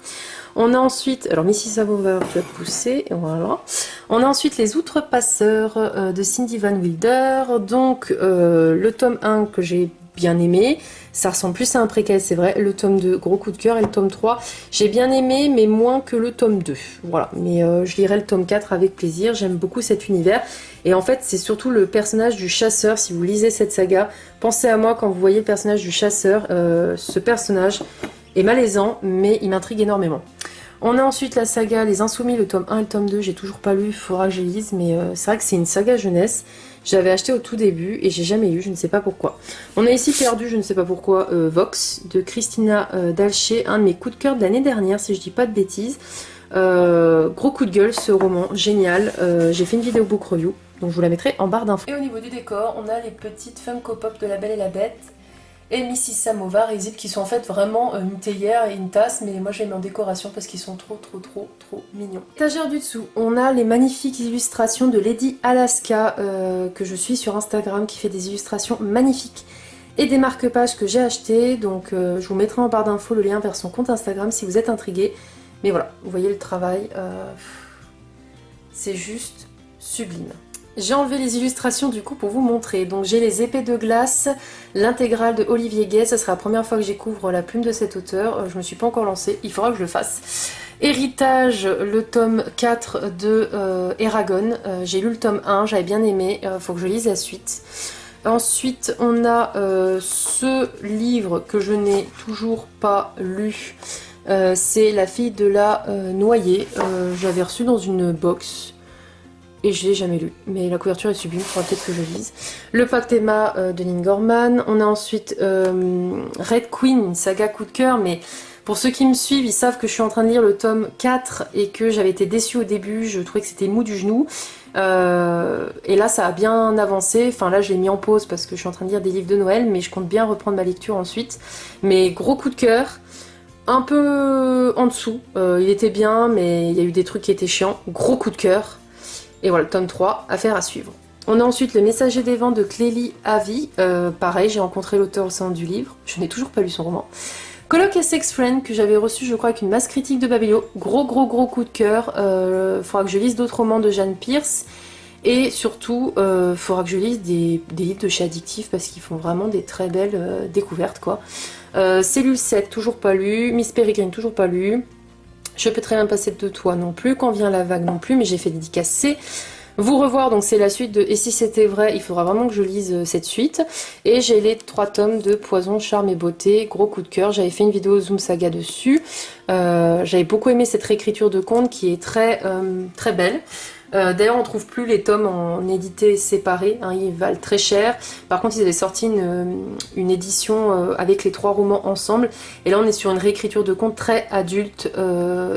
B: On a ensuite, alors Mrs. Samover, tu as poussé, voilà. On a ensuite Les Outrepasseurs de Cindy Van Wilder, donc le tome 1 que j'ai bien aimé. Ça ressemble plus à un préquel, c'est vrai. Le tome 2, gros coup de cœur. Et le tome 3, j'ai bien aimé, mais moins que le tome 2. Voilà, mais je lirai le tome 4 avec plaisir. J'aime beaucoup cet univers. Et en fait, c'est surtout le personnage du chasseur. Si vous lisez cette saga, pensez à moi quand vous voyez le personnage du chasseur. Ce personnage est malaisant, mais il m'intrigue énormément. On a ensuite la saga Les Insoumis, le tome 1 et le tome 2, j'ai toujours pas lu, il faudra que je lise, mais c'est vrai que c'est une saga jeunesse. J'avais acheté au tout début et j'ai jamais lu, je ne sais pas pourquoi. On a ici perdu, je ne sais pas pourquoi, Vox de Christina Dalché, un de mes coups de cœur de l'année dernière, si je dis pas de bêtises. Gros coup de gueule ce roman, génial. J'ai fait une vidéo book review, donc je vous la mettrai en barre d'infos. Et au niveau du décor, on a les petites Funko Pop de La Belle et la Bête et Mrs Samovar et Zip qui sont en fait vraiment une théière et une tasse, mais moi je les mets en décoration parce qu'ils sont trop mignons. Étagère du dessous, on a les magnifiques illustrations de Lady Alaska que je suis sur Instagram, qui fait des illustrations magnifiques et des marque-pages que j'ai acheté, donc je vous mettrai en barre d'infos le lien vers son compte Instagram si vous êtes intrigués. Mais voilà, vous voyez le travail, c'est juste sublime. J'ai enlevé les illustrations du coup pour vous montrer. Donc j'ai les épées de glace, l'intégrale de Olivier Gay. Ça sera la première fois que je découvre la plume de cet auteur. Je me suis pas encore lancée, il faudra que je le fasse. Héritage, le tome 4 de Eragon. J'ai lu le tome 1, j'avais bien aimé, faut que je lise la suite. Ensuite on a ce livre que je n'ai toujours pas lu. C'est La fille de la noyée. J'avais reçu dans une box. Et je l'ai jamais lu, mais la couverture est sublime, il faudra peut-être que je lise. Le Pacte Emma de Lynn Gorman. On a ensuite Red Queen, une saga coup de cœur, mais pour ceux qui me suivent, ils savent que je suis en train de lire le tome 4 et que j'avais été déçue au début, je trouvais que c'était mou du genou. Et là ça a bien avancé, enfin là je l'ai mis en pause parce que je suis en train de lire des livres de Noël, mais je compte bien reprendre ma lecture ensuite. Mais gros coup de cœur, un peu en dessous, il était bien, mais il y a eu des trucs qui étaient chiants. Gros coup de cœur. Et voilà, le tome 3, affaire à suivre. On a ensuite Le Messager des Vents de Clélie Avi. Pareil, j'ai rencontré l'auteur au sein du livre. Je n'ai toujours pas lu son roman. Coloc et Sex Friend, que j'avais reçu, je crois, avec une masse critique de Babelio. Gros coup de cœur. Faudra que je lise d'autres romans de Jeanne Pierce. Et surtout, faudra que je lise des livres de chez Addictif parce qu'ils font vraiment des très belles découvertes, quoi. Cellule 7, toujours pas lu. Miss Peregrine, toujours pas lu. Je peux très bien passer de toi non plus, Quand vient la vague non plus, mais j'ai fait dédicacer. Vous revoir, donc c'est la suite de Et si c'était vrai, il faudra vraiment que je lise cette suite. Et j'ai les 3 tomes de Poison, Charme et Beauté, gros coup de cœur. J'avais fait une vidéo Zoom Saga dessus. J'avais beaucoup aimé cette réécriture de conte qui est très belle. D'ailleurs on trouve plus les tomes en édité séparés, hein, ils valent très cher. Par contre ils avaient sorti une édition avec les 3 romans ensemble. Et là on est sur une réécriture de conte très adulte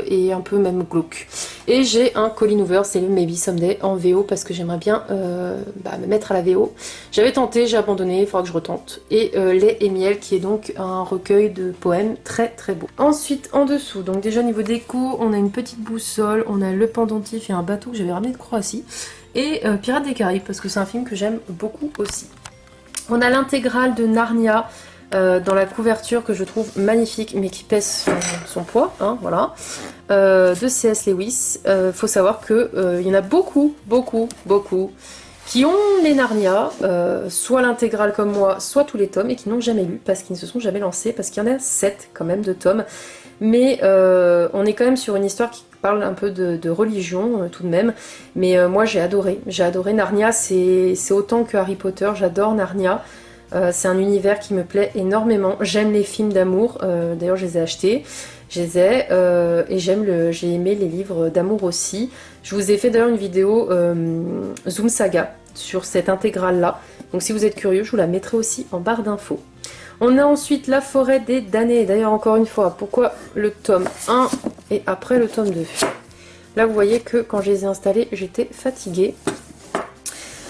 B: et un peu même glauque. Et j'ai un Colleen Hoover, c'est le Maybe Someday en VO parce que j'aimerais bien me mettre à la VO. J'avais tenté, j'ai abandonné, il faudra que je retente. Et Lait et Miel qui est donc un recueil de poèmes très beau. Ensuite en dessous, donc déjà niveau déco, on a une petite boussole, on a le pendentif et un bateau que j'avais ramené de Croatie. Et Pirates des Caraïbes parce que c'est un film que j'aime beaucoup aussi. On a l'intégrale de Narnia dans la couverture que je trouve magnifique mais qui pèse son poids, hein, voilà, de C.S. Lewis. Faut savoir que il y en a beaucoup qui ont les Narnia, soit l'intégrale comme moi, soit tous les tomes, et qui n'ont jamais lu parce qu'ils ne se sont jamais lancés, parce qu'il y en a 7 quand même de tomes. Mais on est quand même sur une histoire qui parle un peu de religion tout de même. Mais moi j'ai adoré Narnia, c'est autant que Harry Potter, j'adore Narnia. C'est un univers qui me plaît énormément. J'aime les films d'amour, d'ailleurs je les ai achetés. Et j'ai aimé les livres d'amour aussi. Je vous ai fait d'ailleurs une vidéo Zoom Saga sur cette intégrale là. Donc si vous êtes curieux, je vous la mettrai aussi en barre d'infos. On a ensuite La Forêt des Damnés. D'ailleurs encore une fois, pourquoi le tome 1 et après le tome 2? Là vous voyez que quand je les ai installés, j'étais fatiguée.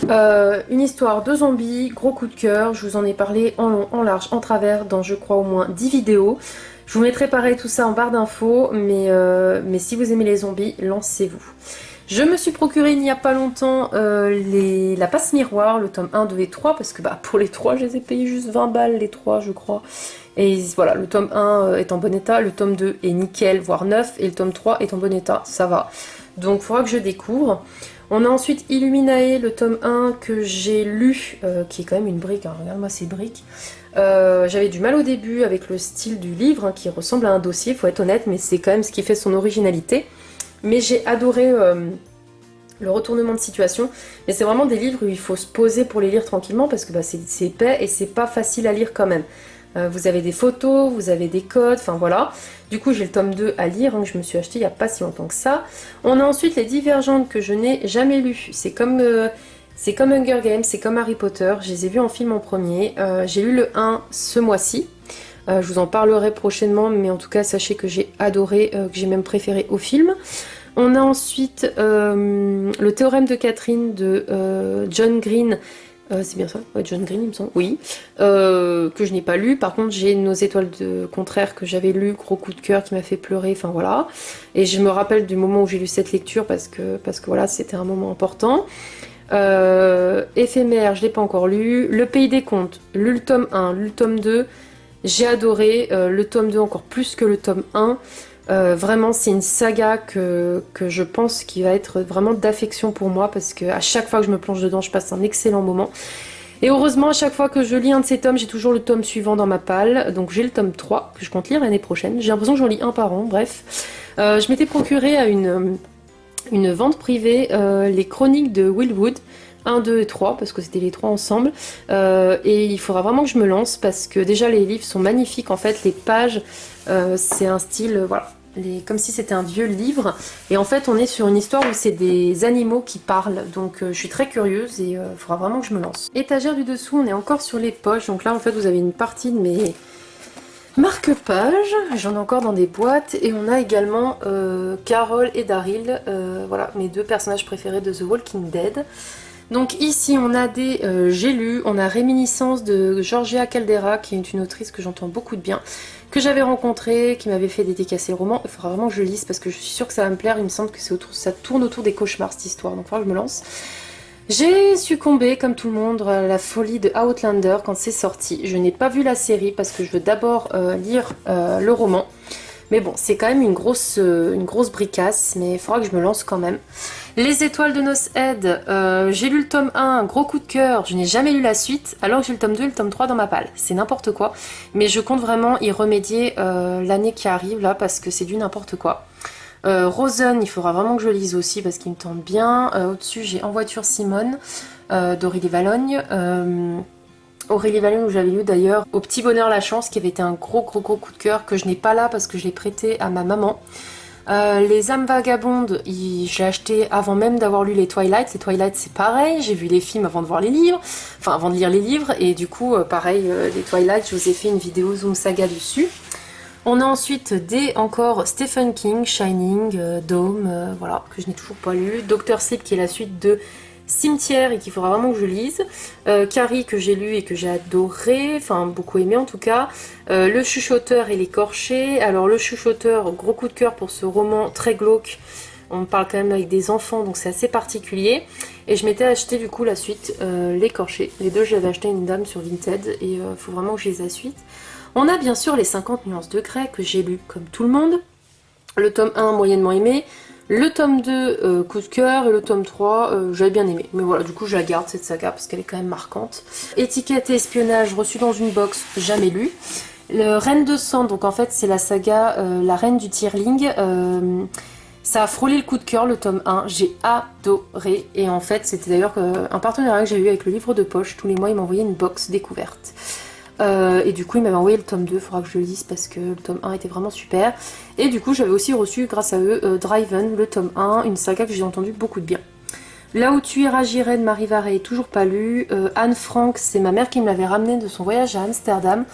B: Une histoire de zombies, gros coup de cœur. Je vous en ai parlé en long, en large, en travers dans je crois au moins 10 vidéos. Je vous mettrai pareil tout ça en barre d'infos, mais si vous aimez les zombies, lancez-vous. Je me suis procuré il n'y a pas longtemps la passe miroir, le tome 1, 2 et 3, parce que pour les 3, je les ai payés juste 20 balles, les 3 je crois. Et voilà, le tome 1 est en bon état, le tome 2 est nickel, voire neuf, et le tome 3 est en bon état, ça va. Donc il faudra que je découvre. On a ensuite Illuminae, le tome 1 que j'ai lu, qui est quand même une brique, hein, regarde-moi ces briques. J'avais du mal au début avec le style du livre, hein, qui ressemble à un dossier, faut être honnête, mais c'est quand même ce qui fait son originalité. Mais j'ai adoré le retournement de situation, mais c'est vraiment des livres où il faut se poser pour les lire tranquillement, parce que bah, c'est épais et c'est pas facile à lire quand même. Vous avez des photos, vous avez des codes, enfin voilà. Du coup j'ai le tome 2 à lire, hein, que je me suis acheté il n'y a pas si longtemps que ça. On a ensuite les Divergentes que je n'ai jamais lues. C'est comme Hunger Games, c'est comme Harry Potter, je les ai vus en film en premier. J'ai lu le 1 ce mois-ci. Je vous en parlerai prochainement, mais en tout cas sachez que j'ai adoré, que j'ai même préféré au film. On a ensuite le théorème de Catherine de John Green. C'est bien ça, ouais, John Green il me semble, oui, que je n'ai pas lu. Par contre j'ai Nos étoiles de contraire que j'avais lu, gros coup de cœur qui m'a fait pleurer, enfin voilà. Et je me rappelle du moment où j'ai lu cette lecture parce que voilà, c'était un moment important. Éphémère, je l'ai pas encore lu. Le Pays des Contes, lu le tome 1, lu le tome 2, j'ai adoré, le tome 2 encore plus que le tome 1. Vraiment c'est une saga que je pense qui va être vraiment d'affection pour moi, parce que à chaque fois que je me plonge dedans je passe un excellent moment. Et heureusement à chaque fois que je lis un de ces tomes j'ai toujours le tome suivant dans ma palle. Donc j'ai le tome 3 que je compte lire l'année prochaine. J'ai l'impression que j'en lis un par an, bref. Je m'étais procuré à une vente privée les chroniques de Willwood 1, 2 et 3, parce que c'était les 3 ensemble, et il faudra vraiment que je me lance, parce que déjà les livres sont magnifiques, en fait les pages, c'est un style, voilà, comme si c'était un vieux livre, et en fait on est sur une histoire où c'est des animaux qui parlent, donc je suis très curieuse, et il faudra vraiment que je me lance. Étagère du dessous, on est encore sur les poches, donc là en fait vous avez une partie de mes marque-pages, j'en ai encore dans des boîtes, et on a également Carol et Daryl, voilà, mes 2 personnages préférés de The Walking Dead. Donc ici on a des j'ai lu, on a Réminiscence de Georgia Caldera, qui est une autrice que j'entends beaucoup de bien, que j'avais rencontrée, qui m'avait fait dédicacer le roman. Il faudra vraiment que je lise parce que je suis sûre que ça va me plaire, il me semble que ça tourne autour des cauchemars cette histoire, donc il faudra que je me lance. J'ai succombé comme tout le monde à la folie de Outlander quand c'est sorti. Je n'ai pas vu la série parce que je veux d'abord lire le roman. Mais bon, c'est quand même une grosse bricasse, mais il faudra que je me lance quand même. Les étoiles de Nos Head, j'ai lu le tome 1, gros coup de cœur, je n'ai jamais lu la suite, alors que j'ai le tome 2 et le tome 3 dans ma palle. C'est n'importe quoi, mais je compte vraiment y remédier l'année qui arrive là, parce que c'est du n'importe quoi. Rosen, il faudra vraiment que je lise aussi parce qu'il me tente bien. Au-dessus, j'ai En voiture Simone d'Aurélie Valogne. Aurélie Valogne, où j'avais lu d'ailleurs Au petit bonheur la chance, qui avait été un gros coup de cœur, que je n'ai pas là parce que je l'ai prêté à ma maman. Les âmes vagabondes, je l'ai acheté avant même d'avoir lu les Twilight. Les Twilight c'est pareil, j'ai vu les films avant de voir les livres, enfin avant de lire les livres, et du coup pareil, les Twilight, je vous ai fait une vidéo Zoom Saga dessus. On a ensuite encore Stephen King, Shining, Dome, voilà, que je n'ai toujours pas lu. Dr. Sleep, qui est la suite de Cimetière et qu'il faudra vraiment que je lise. Carrie, que j'ai lu et que j'ai adoré, enfin beaucoup aimé en tout cas. Le chuchoteur et l'écorché. Alors le chuchoteur, gros coup de cœur pour ce roman très glauque. On parle quand même avec des enfants, donc c'est assez particulier. Et je m'étais acheté du coup la suite, l'écorché. Les deux, j'avais acheté une dame sur Vinted et il faut vraiment que je les ai la suite. On a bien sûr les 50 nuances de Grey que j'ai lu comme tout le monde. Le tome 1 moyennement aimé. Le tome 2 coup de cœur et le tome 3 j'avais bien aimé. Mais voilà, du coup je la garde cette saga parce qu'elle est quand même marquante. Étiquette et espionnage reçu dans une box, jamais lu. Le Reine de sang, donc en fait c'est la saga La Reine du Tierling. Ça a frôlé le coup de cœur, le tome 1, j'ai adoré. Et en fait c'était d'ailleurs un partenariat que j'ai eu avec le livre de poche. Tous les mois il m'envoyait une box découverte. Et du coup il m'avait envoyé le tome 2, il faudra que je le lise parce que le tome 1 était vraiment super. Et du coup j'avais aussi reçu grâce à eux Driven, le tome 1, une saga que j'ai entendu beaucoup de bien. Là où tu iras j'irai de Marie Varey, toujours pas lu. Anne Frank, c'est ma mère qui me l'avait ramené de son voyage à Amsterdam.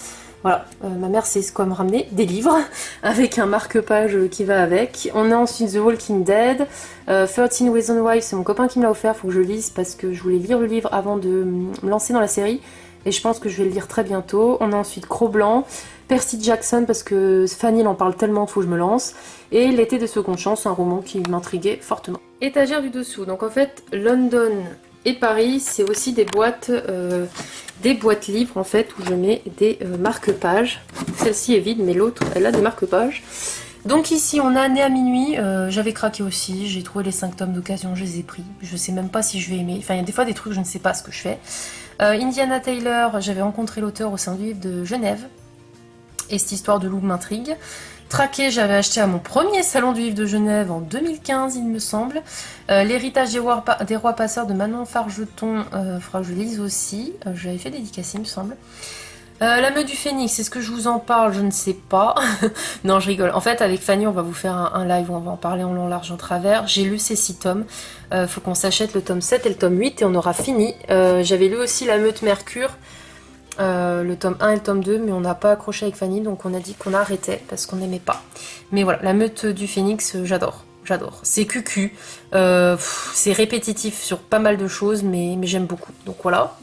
B: Voilà, ma mère sait quoi me ramener, des livres, avec un marque-page qui va avec. On a ensuite The Walking Dead, 13 Reasons Why, c'est mon copain qui me l'a offert, faut que je lise parce que je voulais lire le livre avant de me lancer dans la série. Et je pense que je vais le lire très bientôt. On a ensuite Cro-Blanc, Percy Jackson parce que Fanny en parle tellement, faut que je me lance. Et L'été de seconde chance, un roman qui m'intriguait fortement. Étagère du dessous, donc en fait London et Paris, c'est aussi des boîtes livres en fait où je mets des marque-pages. Celle-ci est vide mais l'autre elle a des marque-pages. Donc ici on a Né à minuit, j'avais craqué aussi, j'ai trouvé les 5 tomes d'occasion, je les ai pris. Je sais même pas si je vais aimer, enfin il y a des fois des trucs je ne sais pas ce que je fais. Indiana Taylor, j'avais rencontré l'auteur au sein du livre de Genève. Et cette histoire de loup m'intrigue. Traqué, j'avais acheté à mon premier salon du livre de Genève en 2015, il me semble. L'héritage des rois passeurs de Manon Fargeton, faudra que je lise aussi. J'avais fait dédicacer, il me semble. La meute du phénix, est-ce que je vous en parle? Je ne sais pas. Non, je rigole. En fait, avec Fanny, on va vous faire un live où on va en parler en long, large, en travers. J'ai lu ces 6 tomes. Faut qu'on s'achète le tome 7 et le tome 8 et on aura fini. J'avais lu aussi La meute Mercure. Le tome 1 et le tome 2, mais on n'a pas accroché avec Fanny, donc on a dit qu'on arrêtait parce qu'on n'aimait pas. Mais voilà, La meute du phénix, j'adore. J'adore. C'est cucu, c'est répétitif sur pas mal de choses, mais j'aime beaucoup. Donc voilà.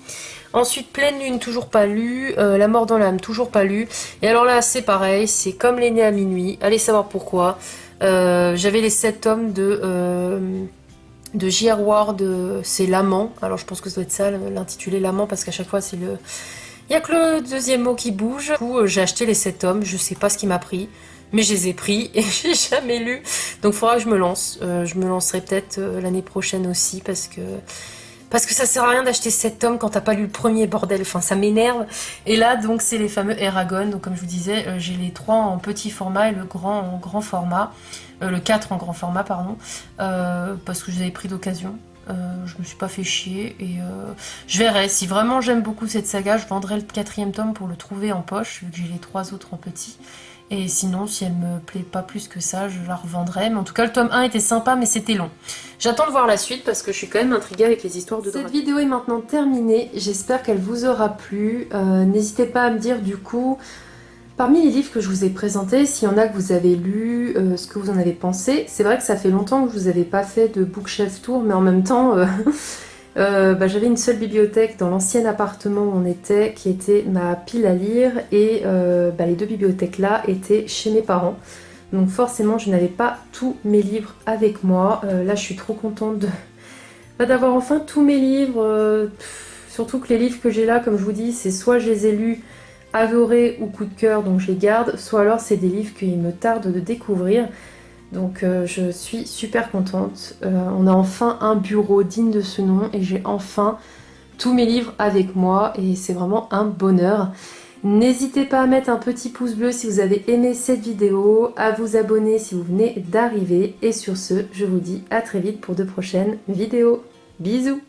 B: Ensuite, Pleine Lune, toujours pas lu. La mort dans l'âme, toujours pas lu. Et alors là, c'est pareil, c'est comme Les Nés à minuit. Allez savoir pourquoi. J'avais les 7 tomes de J.R. Ward, c'est L'amant. Alors je pense que ça doit être ça, l'intitulé L'amant, parce qu'à chaque fois, c'est le... Il n'y a que le deuxième mot qui bouge. Du coup, j'ai acheté les 7 tomes, je sais pas ce qui m'a pris, mais je les ai pris et j'ai jamais lu. Donc il faudra que je me lance. Je me lancerai peut-être l'année prochaine aussi parce que ça sert à rien d'acheter 7 tomes quand t'as pas lu le premier, bordel. Enfin, ça m'énerve. Et là, donc, c'est les fameux Eragon. Donc, comme je vous disais, j'ai les 3 en petit format et le grand en grand format. Le 4 en grand format, pardon. Parce que je les avais pris d'occasion. Je me suis pas fait chier et je verrai. Si vraiment j'aime beaucoup cette saga, je vendrai le 4e tome pour le trouver en poche, vu que j'ai les 3 autres en petit. Et sinon, si elle me plaît pas plus que ça, je la revendrai. Mais en tout cas, le tome 1 était sympa, mais c'était long. J'attends de voir la suite parce que je suis quand même intriguée avec les histoires de Cette vidéo est maintenant terminée. J'espère qu'elle vous aura plu. N'hésitez pas à me dire du coup, parmi les livres que je vous ai présentés, s'il y en a que vous avez lu, ce que vous en avez pensé. C'est vrai que ça fait longtemps que je vous avais pas fait de bookshelf tour, mais en même temps... j'avais une seule bibliothèque dans l'ancien appartement où on était qui était ma pile à lire et les 2 bibliothèques là étaient chez mes parents, donc forcément je n'avais pas tous mes livres avec moi. Là je suis trop contente d'avoir enfin tous mes livres, surtout que les livres que j'ai là, comme je vous dis, c'est soit je les ai lus adorés ou coup de cœur donc je les garde, soit alors c'est des livres qu'il me tarde de découvrir. Donc je suis super contente. On a enfin un bureau digne de ce nom et j'ai enfin tous mes livres avec moi et c'est vraiment un bonheur. N'hésitez pas à mettre un petit pouce bleu si vous avez aimé cette vidéo, à vous abonner si vous venez d'arriver et sur ce, je vous dis à très vite pour de prochaines vidéos. Bisous!